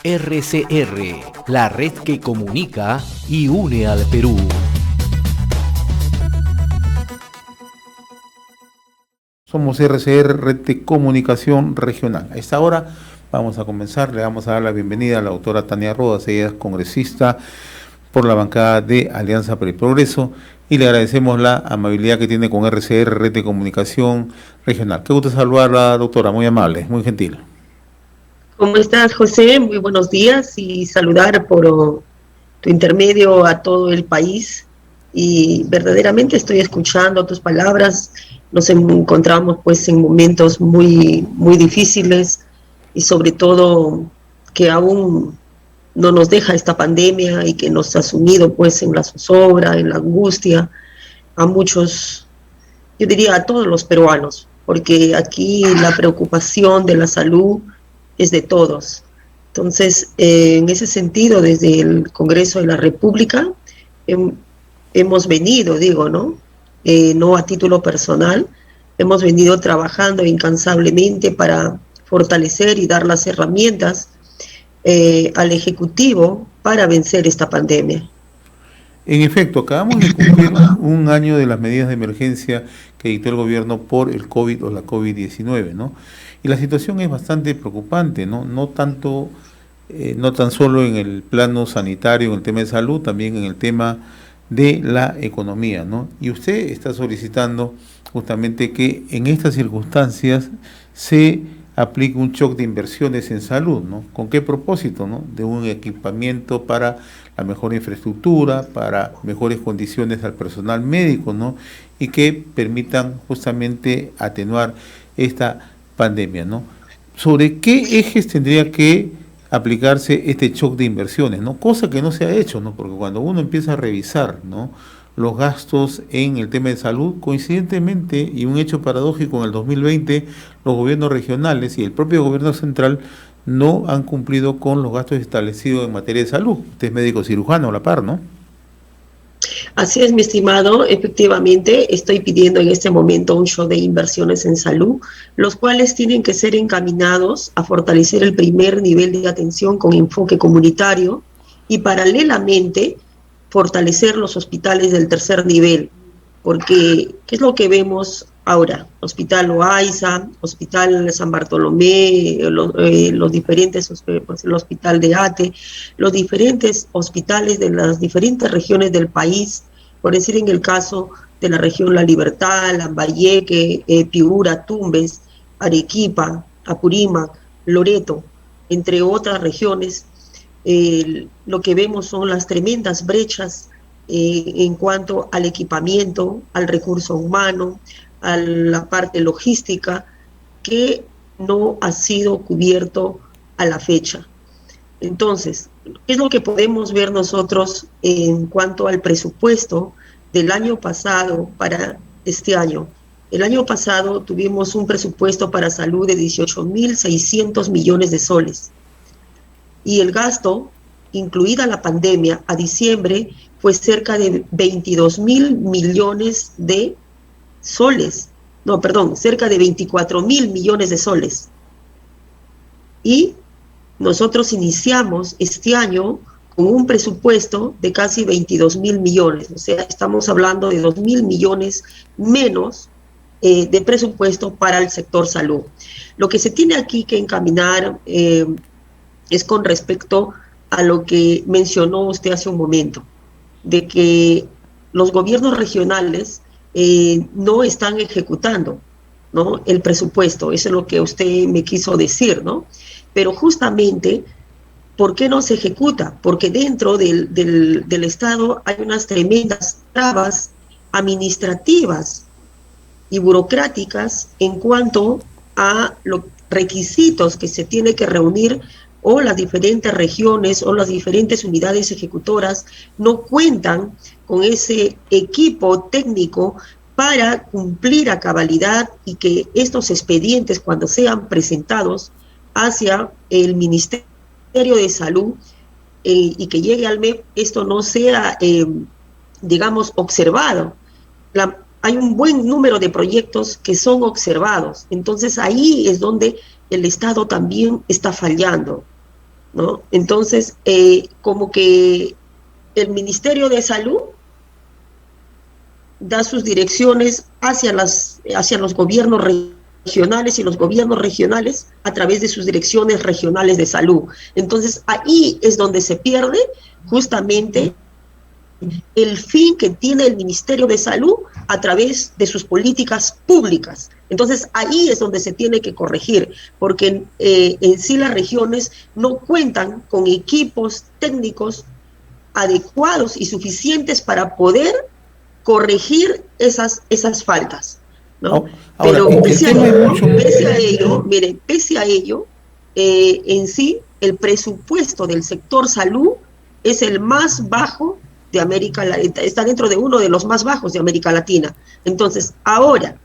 RCR, la red que comunica y une al Perú. Somos RCR, Red de Comunicación Regional. A esta hora vamos a comenzar, le vamos a dar la bienvenida a la doctora Tania Rodas, ella es congresista por la bancada de Alianza para el Progreso, y le agradecemos la amabilidad que tiene con RCR, Red de Comunicación Regional. Qué gusto saludarla, doctora, muy amable, muy gentil. ¿Cómo estás, José? Muy buenos días y saludar por tu intermedio a todo el país. Y verdaderamente estoy escuchando tus palabras. Nos encontramos pues en momentos muy, muy difíciles y sobre todo que aún no nos deja esta pandemia y que nos ha sumido pues en la zozobra, en la angustia, a muchos, yo diría a todos los peruanos, porque aquí la preocupación de la salud es de todos. Entonces, en ese sentido, desde el Congreso de la República, hemos venido, digo, ¿no? No a título personal, hemos venido trabajando incansablemente para fortalecer y dar las herramientas al Ejecutivo para vencer esta pandemia. En efecto, acabamos de cumplir un año de las medidas de emergencia que dictó el gobierno por el COVID o la COVID-19, ¿no? Y la situación es bastante preocupante, ¿no? No tanto, no tan solo en el plano sanitario, en el tema de salud, también en el tema de la economía, ¿no? Y usted está solicitando justamente que en estas circunstancias se aplique un shock de inversiones en salud, ¿no? ¿Con qué propósito, no? De un equipamiento para la mejor infraestructura, para mejores condiciones al personal médico, ¿no? Y que permitan justamente atenuar esta pandemia, ¿no? ¿Sobre qué ejes tendría que aplicarse este shock de inversiones, ¿no? Cosa que no se ha hecho, ¿no? Porque cuando uno empieza a revisar, ¿no?, los gastos en el tema de salud, coincidentemente, y un hecho paradójico, en el 2020 los gobiernos regionales y el propio gobierno central no han cumplido con los gastos establecidos en materia de salud. Usted es médico cirujano a la par, ¿no? Así es, mi estimado, efectivamente estoy pidiendo en este momento un show de inversiones en salud, los cuales tienen que ser encaminados a fortalecer el primer nivel de atención con enfoque comunitario y paralelamente fortalecer los hospitales del tercer nivel, porque ¿qué es lo que vemos ahora? Hospital Loaiza, Hospital San Bartolomé, los diferentes, el Hospital de Ate, los diferentes hospitales de las diferentes regiones del país, por decir en el caso de la región La Libertad, Lambayeque, Piura, Tumbes, Arequipa, Apurímac, Loreto, entre otras regiones. Lo que vemos son las tremendas brechas en cuanto al equipamiento, al recurso humano, a la parte logística, que no ha sido cubierto a la fecha. Entonces, ¿qué es lo que podemos ver nosotros en cuanto al presupuesto del año pasado para este año? El año pasado tuvimos un presupuesto para salud de 18.600 millones de soles. Y el gasto, incluida la pandemia, a diciembre fue cerca de 22.000 millones de soles. No, perdón, cerca de 24.000 millones de soles. Y nosotros iniciamos este año con un presupuesto de casi 22.000 millones. O sea, estamos hablando de 2.000 millones menos de presupuesto para el sector salud. Lo que se tiene aquí que encaminar es con respecto a lo que mencionó usted hace un momento, de que los gobiernos regionales no están ejecutando, ¿no?, el presupuesto. Eso es lo que usted me quiso decir, ¿no? Pero justamente, ¿por qué no se ejecuta? Porque dentro del Estado hay unas tremendas trabas administrativas y burocráticas en cuanto a los requisitos que se tiene que reunir, o las diferentes regiones o las diferentes unidades ejecutoras no cuentan con ese equipo técnico para cumplir a cabalidad y que estos expedientes, cuando sean presentados hacia el Ministerio de Salud y que llegue al MEP, esto no sea, digamos, observado. Hay un buen número de proyectos que son observados, entonces ahí es donde el Estado también está fallando. ¿no? Entonces, como que el Ministerio de Salud da sus direcciones hacia los gobiernos regionales y los gobiernos regionales a través de sus direcciones regionales de salud. Entonces, ahí es donde se pierde justamente el fin que tiene el Ministerio de Salud a través de sus políticas públicas. Entonces, ahí es donde se tiene que corregir, porque en sí las regiones no cuentan con equipos técnicos adecuados y suficientes para poder corregir esas faltas, ¿no? Ahora, Pero pese a ello, en sí, el presupuesto del sector salud es el más bajo de América Latina, está dentro de uno de los más bajos de América Latina. Entonces, ahora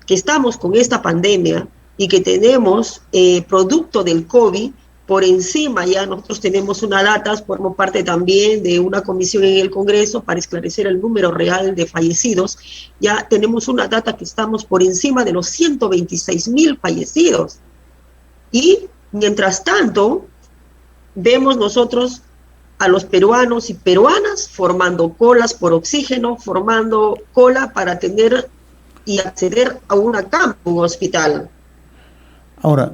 que estamos con esta pandemia y que tenemos producto del COVID, por encima ya nosotros tenemos una data, formo parte también de una comisión en el Congreso para esclarecer el número real de fallecidos, ya tenemos una data que estamos por encima de los 126,000 fallecidos. Y mientras tanto, vemos nosotros a los peruanos y peruanas formando colas por oxígeno, formando cola para tener y acceder a una cama, un hospital. Ahora,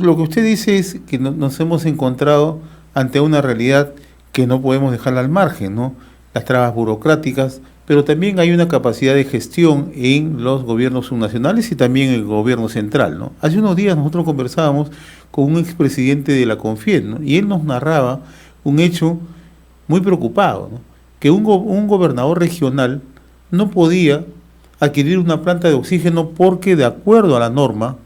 lo que usted dice es que nos hemos encontrado ante una realidad que no podemos dejarla al margen, ¿no? Las trabas burocráticas, pero también hay una capacidad de gestión en los gobiernos subnacionales y también en el gobierno central, ¿no? Hace unos días nosotros conversábamos con un expresidente de la CONFIED, ¿no? Y él nos narraba un hecho muy preocupado, ¿no? Que un gobernador regional no podía adquirir una planta de oxígeno porque, de acuerdo a la norma,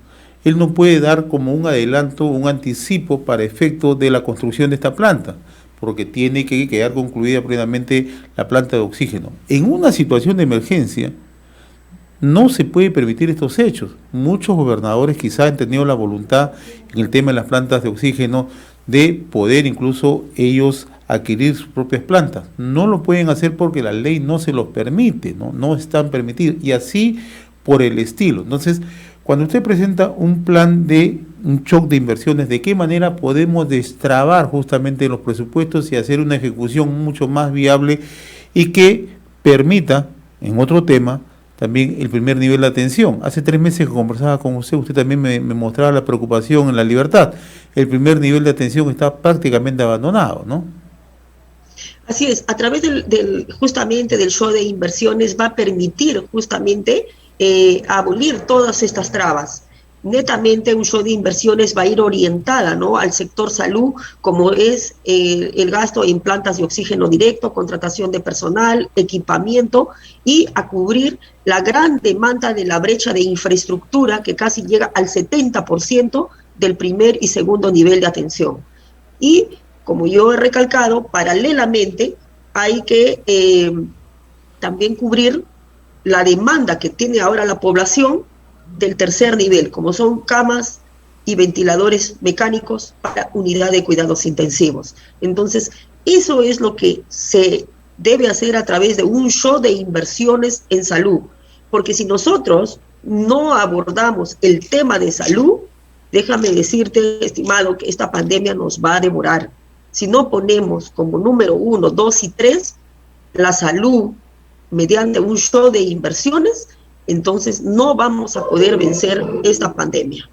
él no puede dar como un adelanto, un anticipo para efecto de la construcción de esta planta, porque tiene que quedar concluida plenamente la planta de oxígeno. En una situación de emergencia, no se puede permitir estos hechos. Muchos gobernadores quizás han tenido la voluntad en el tema de las plantas de oxígeno de poder incluso ellos adquirir sus propias plantas. No lo pueden hacer porque la ley no se los permite, no están permitidos, y así por el estilo. Entonces, cuando usted presenta un plan de un shock de inversiones, ¿de qué manera podemos destrabar justamente los presupuestos y hacer una ejecución mucho más viable y que permita, en otro tema, también el primer nivel de atención? Hace 3 meses que conversaba con usted también me mostraba la preocupación en La Libertad. El primer nivel de atención está prácticamente abandonado, ¿no? Así es, a través justamente del show de inversiones va a permitir justamente abolir todas estas trabas. Netamente un show de inversiones va a ir orientada, ¿no?, al sector salud, como es el gasto en plantas de oxígeno directo, contratación de personal, equipamiento, y a cubrir la gran demanda de la brecha de infraestructura que casi llega al 70% del primer y segundo nivel de atención. Y como yo he recalcado, paralelamente hay que también cubrir la demanda que tiene ahora la población del tercer nivel, como son camas y ventiladores mecánicos para unidad de cuidados intensivos. Entonces, eso es lo que se debe hacer a través de un show de inversiones en salud, porque si nosotros no abordamos el tema de salud, déjame decirte, estimado, que esta pandemia nos va a devorar. Si no ponemos como número 1, 2 y 3 la salud mediante un show de inversiones, entonces no vamos a poder vencer esta pandemia.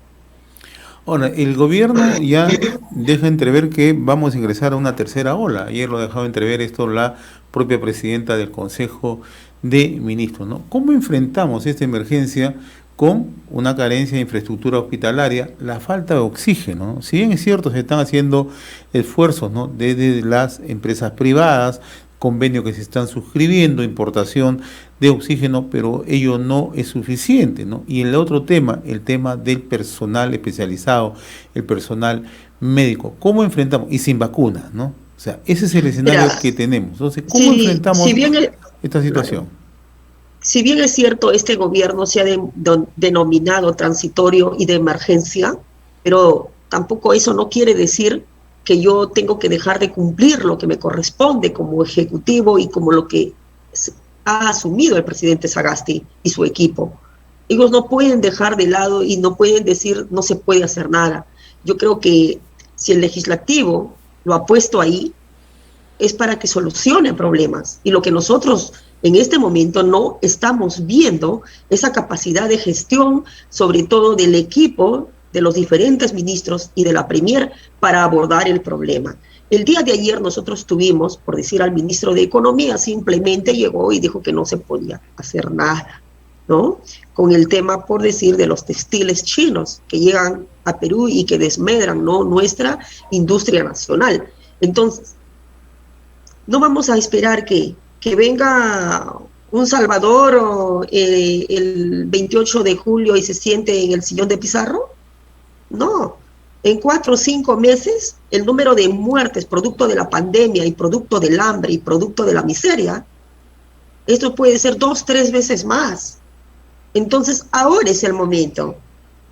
Ahora, el gobierno ya deja entrever que vamos a ingresar a una tercera ola. Ayer lo ha dejado entrever esto la propia presidenta del Consejo de Ministros, ¿no? ¿Cómo enfrentamos esta emergencia con una carencia de infraestructura hospitalaria, la falta de oxígeno, ¿no? Si bien es cierto, se están haciendo esfuerzos, ¿no?, desde las empresas privadas, convenios que se están suscribiendo, importación de oxígeno, pero ello no es suficiente, ¿no? Y el otro tema, el tema del personal especializado, el personal médico, ¿cómo enfrentamos? Y sin vacunas, ¿no? O sea, ese es el escenario que tenemos. Entonces, ¿cómo enfrentamos esta situación? Si bien es cierto, este gobierno se ha denominado transitorio y de emergencia, pero tampoco eso no quiere decir que yo tengo que dejar de cumplir lo que me corresponde como ejecutivo y como lo que ha asumido el presidente Sagasti y su equipo. Ellos no pueden dejar de lado y no pueden decir no se puede hacer nada. Yo creo que si el legislativo lo ha puesto ahí, es para que solucione problemas. Y lo que nosotros en este momento no estamos viendo, esa capacidad de gestión, sobre todo del equipo, de los diferentes ministros y de la Premier, para abordar el problema. El día de ayer nosotros tuvimos, por decir, al ministro de Economía, simplemente llegó y dijo que no se podía hacer nada, ¿no? Con el tema, por decir, de los textiles chinos que llegan a Perú y que desmedran, ¿no?, nuestra industria nacional. Entonces, no vamos a esperar que venga un Salvador el 28 de julio y se siente en el sillón de Pizarro. No, en 4 o 5 meses el número de muertes producto de la pandemia y producto del hambre y producto de la miseria, esto puede ser 2 o 3 veces más. Entonces ahora es el momento.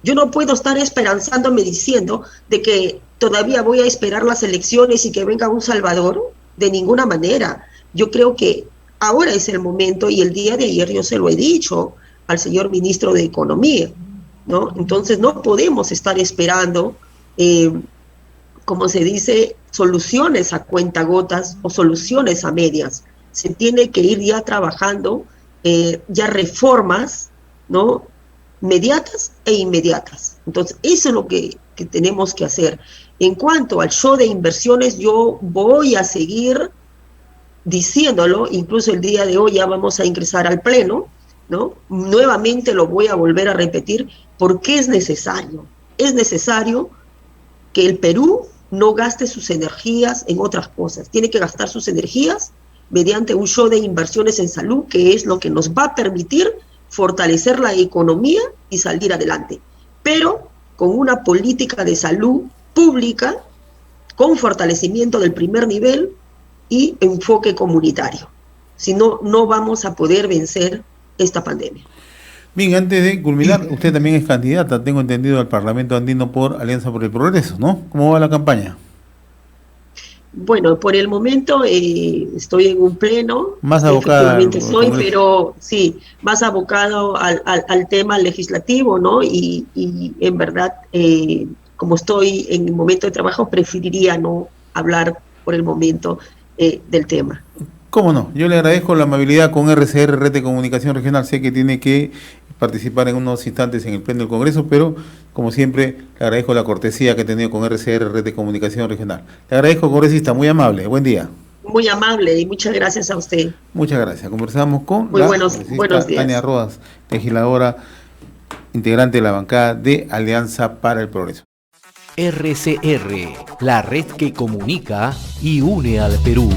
Yo no puedo estar esperanzándome diciendo de que todavía voy a esperar las elecciones y que venga un Salvador, de ninguna manera. Yo creo que ahora es el momento, y el día de ayer yo se lo he dicho al señor ministro de Economía, ¿no? Entonces no podemos estar esperando, como se dice, soluciones a cuentagotas o soluciones a medias. Se tiene que ir ya trabajando ya reformas, ¿no?, mediatas e inmediatas. Entonces eso es lo que tenemos que hacer. En cuanto al show de inversiones, yo voy a seguir diciéndolo, incluso el día de hoy ya vamos a ingresar al pleno, ¿no? Nuevamente lo voy a volver a repetir, porque es necesario que el Perú no gaste sus energías en otras cosas. Tiene que gastar sus energías mediante un show de inversiones en salud, que es lo que nos va a permitir fortalecer la economía y salir adelante, pero con una política de salud pública, con fortalecimiento del primer nivel y enfoque comunitario. Si no, no vamos a poder vencer esta pandemia. Bien, antes de culminar, usted también es candidata, tengo entendido, al Parlamento Andino por Alianza por el Progreso, ¿no? ¿Cómo va la campaña? Bueno, por el momento estoy en un pleno. Más abocada Efectivamente soy, pero sí, más abocado al tema legislativo, ¿no? Y en verdad, como estoy en el momento de trabajo, preferiría no hablar por el momento del tema. ¿Cómo no? Yo le agradezco la amabilidad con RCR, Red de Comunicación Regional. Sé que tiene que participar en unos instantes en el pleno del Congreso, pero como siempre le agradezco la cortesía que he tenido con RCR, Red de Comunicación Regional. Le agradezco, congresista, muy amable. Buen día. Muy amable y muchas gracias a usted. Muchas gracias. Conversamos con muy buenos días. Tania Rodas, legisladora integrante de la bancada de Alianza para el Progreso. RCR, la red que comunica y une al Perú.